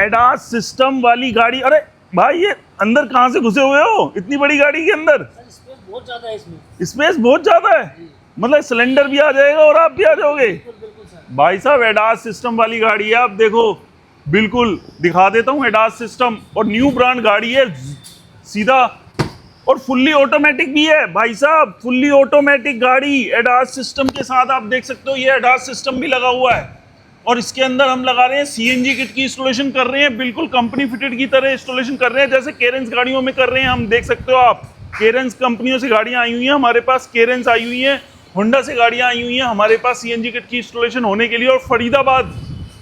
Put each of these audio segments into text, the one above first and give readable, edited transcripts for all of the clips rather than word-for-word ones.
ADAS system वाली गाड़ी। अरे भाई ये अंदर कहाँ से घुसे हुए हो इतनी बड़ी गाड़ी के अंदर? स्पेस बहुत ज्यादा है इसमें। स्पेस बहुत ज्यादा है, मतलब सिलेंडर भी आ जाएगा और आप भी आ जाओगे। बिल्कुल सर। भाई साहब एडास सिस्टम वाली गाड़ी है, आप देखो बिल्कुल दिखा देता हूँ एडास सिस्टम, और न्यू ब्रांड गाड़ी है सीधा, और फुल्ली ऑटोमेटिक भी है भाई साहब, फुल्ली ऑटोमेटिक गाड़ी एडास सिस्टम के साथ। आप देख सकते हो ये एडास सिस्टम भी लगा हुआ है, और इसके अंदर हम लगा रहे हैं सीएनजी किट की इंस्टॉलेशन कर रहे हैं, बिल्कुल कंपनी फिटेड की तरह इंस्टॉलेशन कर रहे हैं जैसे केरेंस गाड़ियों में कर रहे हैं। हम देख सकते हो आप, केरेंस कंपनियों से गाड़ियां आई हुई हैं हमारे पास, केरेंस आई हुई हैं, होंडा से गाड़ियां आई हुई हैं हमारे पास सीएनजी किट की इंस्टॉलेशन होने के लिए, और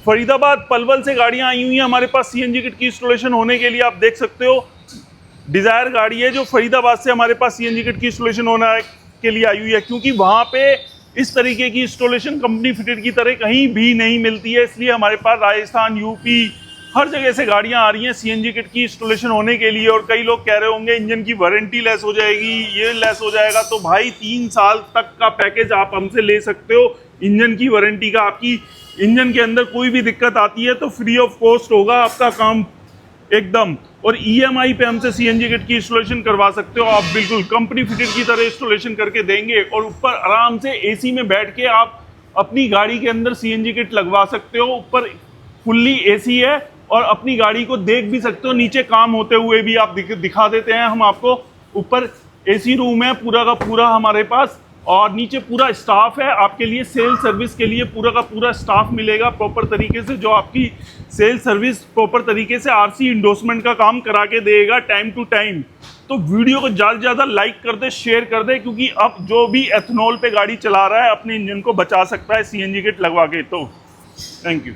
फरीदाबाद पलवल से गाड़ियां आई हुई हैं हमारे पास सीएनजी किट की इंस्टॉलेशन होने के लिए। आप देख सकते हो डिजायर गाड़ी है जो फरीदाबाद से हमारे पास सीएनजी किट की इंस्टॉलेशन होने के लिए आई हुई है, क्योंकि वहां पे इस तरीके की इंस्टॉलेशन कंपनी फिटेड की तरह कहीं भी नहीं मिलती है, इसलिए हमारे पास राजस्थान, यूपी, हर जगह से गाड़ियां आ रही हैं सीएनजी किट की इंस्टॉलेशन होने के लिए। और कई लोग कह रहे होंगे इंजन की वारंटी लेस हो जाएगी, ये लेस हो जाएगा, तो भाई 3 साल तक का पैकेज आप हमसे ले सकते हो इंजन की वारंटी का। आपकी इंजन के अंदर कोई भी दिक्कत आती है तो फ्री ऑफ कॉस्ट होगा आपका काम एकदम, और ईएमआई पे हमसे सीएनजी किट की इंस्टॉलेशन करवा सकते हो आप, बिल्कुल कंपनी फिटेड की तरह इंस्टॉलेशन करके देंगे, और ऊपर आराम से एसी में बैठ के आप अपनी गाड़ी के अंदर सीएनजी किट लगवा सकते हो। ऊपर फुल्ली एसी है और अपनी गाड़ी को देख भी सकते हो, नीचे काम होते हुए भी आप दिखा देते हैं हम आपको। ऊपर एसी रूम है पूरा का पूरा हमारे पास, और नीचे पूरा स्टाफ है आपके लिए, सेल सर्विस के लिए पूरा का पूरा स्टाफ मिलेगा प्रॉपर तरीके से, जो आपकी सेल सर्विस प्रॉपर तरीके से आरसी इंडोर्समेंट का काम करा के देगा टाइम टू टाइम। तो वीडियो को ज़्यादा से ज़्यादा लाइक कर दे, शेयर कर दे, क्योंकि अब जो भी एथनॉल पे गाड़ी चला रहा है अपने इंजन को बचा सकता है सीएनजी किट लगवा के। तो थैंक यू।